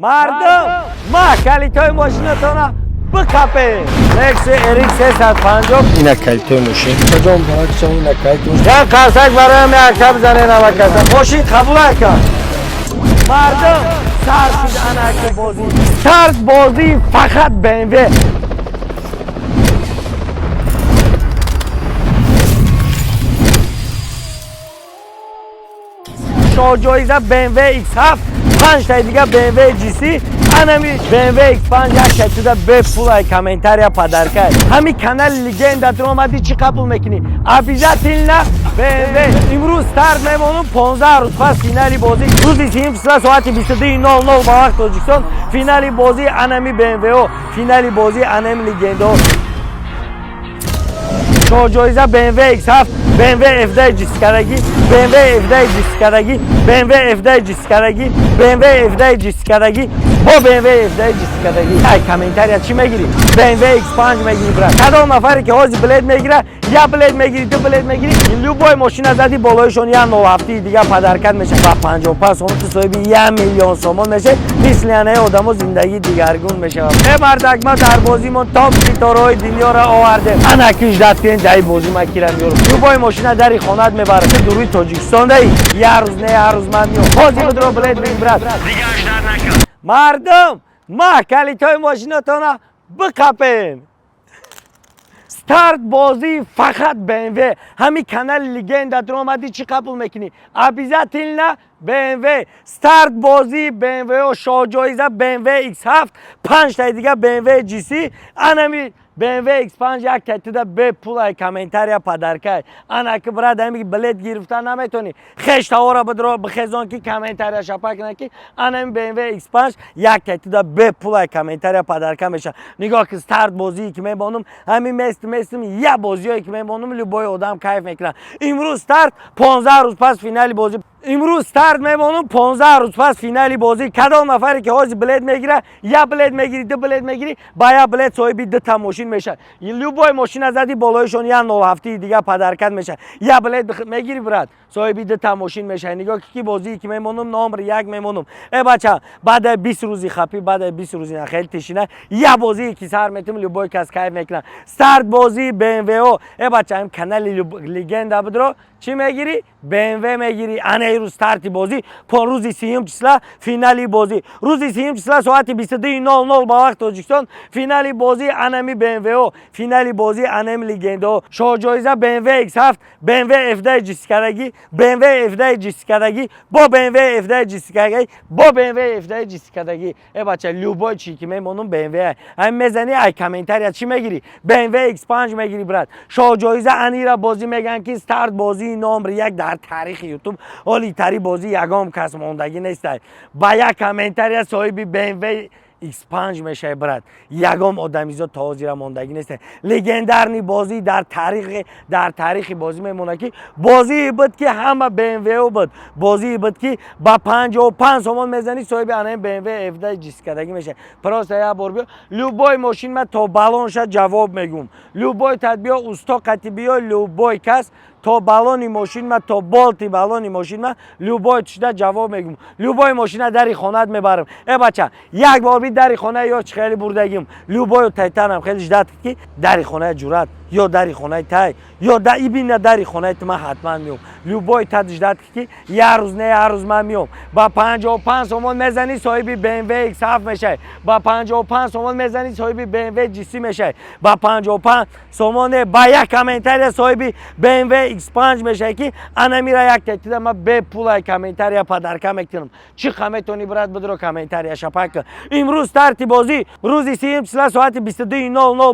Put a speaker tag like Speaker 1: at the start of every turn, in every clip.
Speaker 1: مردم ما کلیتای ماشینتون رو بکپه نکس اریک 350 اینه کلیتای ماشین کجا برای شما اینه کلیتای ماشین یک کسک برای همه اکتا بزنه نوه کسک ماشین قبول کن مردم سر شد انک بازی سرد بازی فقط BMW شاه جایزه BMW X7 5 تا دیگه BMW GC انمی BMW X5 یک کتوده به پول کامنتاریا پدرکه همین کانال لیگند در اومدی چی قبول میکنی ابیزاتیلنا BMW امروز start میمونم 15 روز پس فینالی بازی روزی 3 ساعت 22:00 با وقت تاجیکستان فینالی بازی انمی BMW فینالی بازی انمی لیگند شاه جایزه BMW X7 BMW F10 جیسکارگی BMW F10 جیسکارگی BMW F10 جیسکارگی BMW F10 جیسکارگی با BMW F10 جیسکارگی ای کامنتاریا چی میگیری BMW X5 میگیری برا کدام نفری که حاضر بلد میگیره یا بلد میگیری تو بلد میگیری این لوبای ماشین زدی بالایشون یا 9 هفته دیگه پدرکت میشه با 55 سوم تو صاحب 1 میلیون سوم میشه مثل آدمو زندگی دیگرگون میشه ای مردک ما در بازیمون تاپ ستارهای دنیا را آورده انا کیش دادین دای بازی ما کیرم یورو لوبای ماشین داری خونت میبره دوری تاجیکستان دی یه روز نه هر روز من میام بازی بدرو بلد بگیر برات دیگه اشتر نکن مردم ما کلیتای ماشینتون رو بکپین ستارت بازی فقط BMW همین کانال لیگند در اومدی چی قبول میکنی ابیزاتیلنا BMW ستارت بازی BMW و شاه جایزه BMW X7 5 تا دیگه BMW GC انمی BMW X5 یک کتیده به پول کامنتاریا پدرکه انا که برات همی بلد گرفتن نمیتونی خشت ها را بدرو بخزون کی کامنتاریا شپک نکی انمی BMW X5 یک کتیده به پول کامنتاریا پدرکه میشه نگاه که ستارت بازی که میبونم همین مثل یه بازیایی که میبونم لوبای آدم کیف میکنه امروز ستارت 15 روز پس فینالی بازی امروز ستارت میمونم 15 روز پس فینالی بازی کدام نفری که حاضر بلد میگیره یا بلد میگیری دو بلد میگیری با یا بلد صاحب دو تا ماشین میشه لوبای ماشین زدی بالایشون یا 9 هفته دیگه پدرکت میشه یا بلد میگیری برات صاحب دو تا ماشین میشه نگاه کی بازی که میمونم نمبر 1 میمونم ای بچا بعد 20 روزی خپی بعد 20 روزی خیلی تشینه یا بازی کی سر میتم لوبای کس کیف میکنه ستارت بازی BMW ای بچا هم کانال لیگند بدرو چی میگیری BMW میگیری انا روز ستارت بازی پون روزی 30 چسلا فینالی بازی روزی 30 چسلا ساعت 22:00 با وقت تاجیکستان فینالی بازی انمی BMW فینالی بازی انمی لیگند شاه جایزه BMW X7 BMW F10 جیسکارگی BMW F10 جیسکارگی با BMW F10 جیسکارگی با BMW F10 جیسکارگی ای بچا لوبای چی که میمونم BMW هم میزنی ای کامنتاریا چی میگیری BMW X5 میگیری برات شاه جایزه انی را بازی میگن که ستارت بازی نمبر 1 در تاریخ یوتیوب اولی تری بازی یگام کس موندگی نیست با یک کامنتاریا صاحب BMW X5 میشه برات یگام آدمیزاد تازی را موندگی نیست لژندرنی بازی در تاریخ بازی میمونه که بازی بود که همه BMW بود بازی بود که با 55 سوم میزنی صاحب انم BMW F10 جیسکارگی میشه پراست یا بوربیو لوبای ماشین ما تو بالونش جواب میگم لوبای تدبیر اوستا قطبیو لوبای کس تو بالونی ماشین ما تو بالتی بالونی ماشین ما لوبای چیده جواب میگم لوبای ماشین داری خونت میبرم ای بچا یک بار بی داری خونه یا خیلی بردگیم لوبای تایتانم خیلی جدت که داری خونه جورات یا داری خونه تای یا دایی بین داری خونه ما حتما میام لوبای تا جدت که یه روز نه هر روز من میام با 55 سوم میزنی صاحب BMW X7 میشه با 55 سوم میزنی صاحب BMW GC میشه با 55 سوم با یک کامنتاریا صاحب BMW X5 میشه که انا میره یک تکیده ما به پول کامنتاریا پدرکه میکنم چی خمتونی برات بدرو کامنتاریا شپک امروز ستارت بازی روزی 30 ساعت 22:00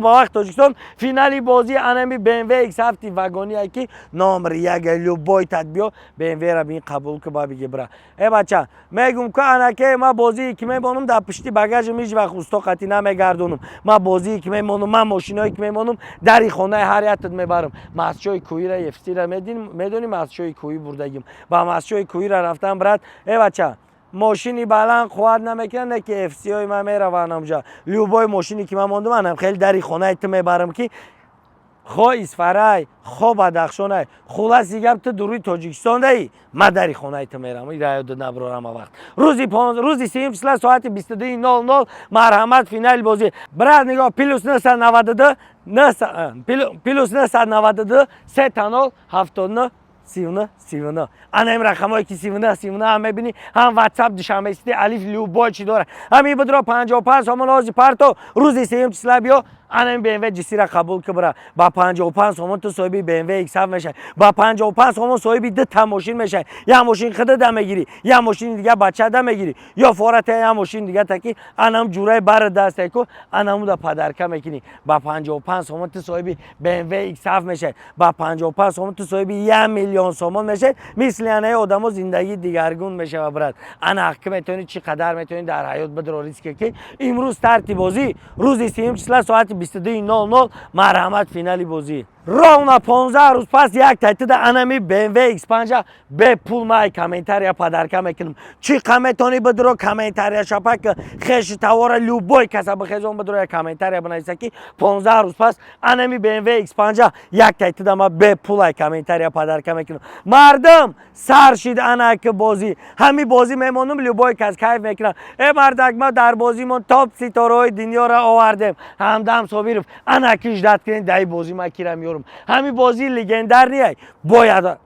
Speaker 1: با وقت تاجیکستان فینالی بازی انمی BMW X7 واگونی که نمبر 1 لوبای تدبیر BMW را بین قبول که با بگی برا ای بچا میگم که انا که ما بازی که میمونم در پشتی باگاژ میج وقت استوقتی نمیگردونم ما بازی که میمونم ما ماشینایی که میمونم در خونه هریت میبرم مسجای کوی را افسی را میدونی مسجای کوی بردگیم با مسجای کوی را رفتم برات ای بچا ماشینی بلند خواهد نمیکنه که اف سی های من میروانم جا لوبای ماشینی که من موندم منم خیلی دری خونه ایت میبرم که خو اسفرای خو بدخشانای خلاصی گپ تو دوری تاجیکستان دایی مداری خونه تو میرم این رای دو نبرارم وقت روزی 3 ساعت 22:00 مرحمت فینال بازی برات نگاه پلوس 992 پلوس 992 3 تا 79 39 انم رقمایی که 39 هم میبینی هم واتساپ دوشنبه استی الف لوبای چی داره همین بدرا 55 همون لازم پرتو روزی 3 بیا انم BMW جسی را قبول که برا با 55 همون تو صاحبی BMW X7 میشه با 55 همون صاحبی دو تا ماشین میشه یا ماشین خودت دم میگیری یا ماشین دیگه بچه دم میگیری یا فورت یا ماشین دیگه تکی انم جورای بر دست کو انم دا پدرکه میکنی با 55 همون تو صاحبی BMW X7 میشه با 55 همون تو صاحبی 1,000,000 سومون میشه مثل انه آدمو زندگی دیگرگون میشه و برات انا حق میتونی چی قدر میتونی در حیات بدر ریسک که امروز ترتیب بازی روزی 3 ساعت 22:00 مرحمت فینالی بازی راونا 15 روز پس یک تایید انمی BMW X5 به پول مای کامنتاریا پدرکه میکنم چی کامنتانی بدرو کامنتاریا شپک خش توار لوبوی کسا بخزون بدرو کامنتاریا بنویسه که 15 روز پس انمی BMW X5 یک تایید ما به پول کامنتاریا پدرکه میکنم مردم سرشید انا که بازی همین بازی میمونم لوبوی کس کیف میکنم ای مردک ما در بازیمون تاپ ستاره دنیا را آوردیم همدم صابیرف انا کیش داد کردن دای بازی ما کیرم همین بازی لگندر نیای باید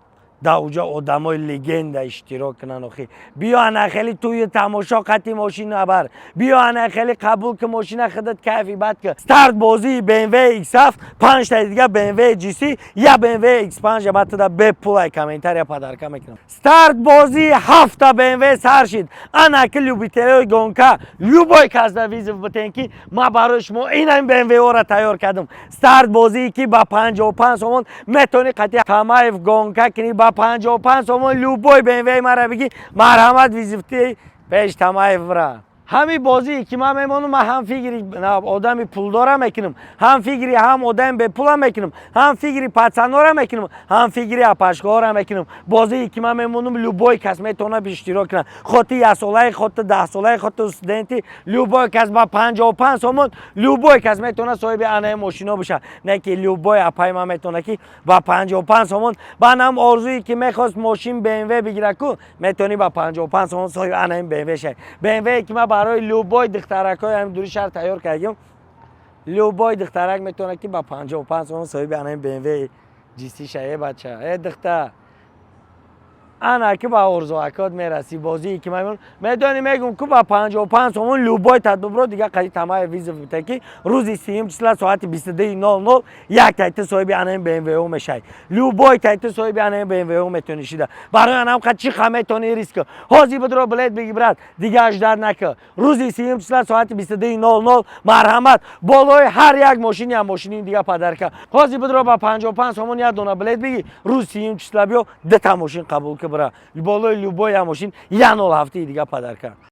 Speaker 1: در اوجا آدمای لگند اشتراک کنن آخی بیا انا خیلی توی تماشا قطی ماشین نبر بیا انا خیلی قبول که ماشین خودت کیفی بد که استارت بازی BMW X7 5 تا دیگه BMW GC یا BMW X5 بعد تا به پول کامنتار یا پدرکه میکنم استارت بازی 7 تا BMW سرشید انا که لوبیتری گونکا لوبای کاسدا ویز بتنکی ما براش مو این BMW را تیار کردم استارت بازی که با 55 همون میتونی قطعی تمایف گونکا کنی با 55 همون لوبای BMW مرا بگی مرحمت ویزیفتی پیش تمایف برا همین بازی که من میمونم هم فکری آدمی پولدار میکنم هم فکری هم آدم به پول میکنم هم فکری پاتسانور میکنم هم فکری اپاشگار میکنم بازی که من میمونم لوبای کس میتونه به اشتراک کنه خودی یا ساله خود 10 ساله خود استودنتی لوبای کس با 55 همون لوبای کس میتونه صاحب انه ماشینا بشه نه که لوبای اپای من میتونه که با 55 همون بنام آرزویی که میخواست ماشین BMW بگیره کو میتونی با 55 همون صاحب انه BMW شه BMW که من برای لوبای دخترکای هم دوری شهر تیار کردیم لوبای دخترک میتونه که با 55 همون صاحب انه BMW GC شه بچه ای دختر انا که با ارزوکات میرسی بازی که من میدونی میگم که با 55 همون لوبای تدبیر دیگه قضیه تمام ویزا بتکی روزی 3 ساعت 22:00 یک تایید صاحب انم BMW میشه لوبای تایید صاحب انم BMW میتونی شده برای انم چی خمیتونی ریسک حاضی بدرو بلد بگی برات دیگه اجدار نکه روزی 3 ساعت 22:00 مرحمت بالای هر یک ماشین یا ماشین دیگه پدرکه حاضی بدرو با 55 همون یا دونه بلد بگی روز 3 بیو 2 تا ماشین قبول برا بالای لوبای ماشین یا 0 هفته دیگه پدرکه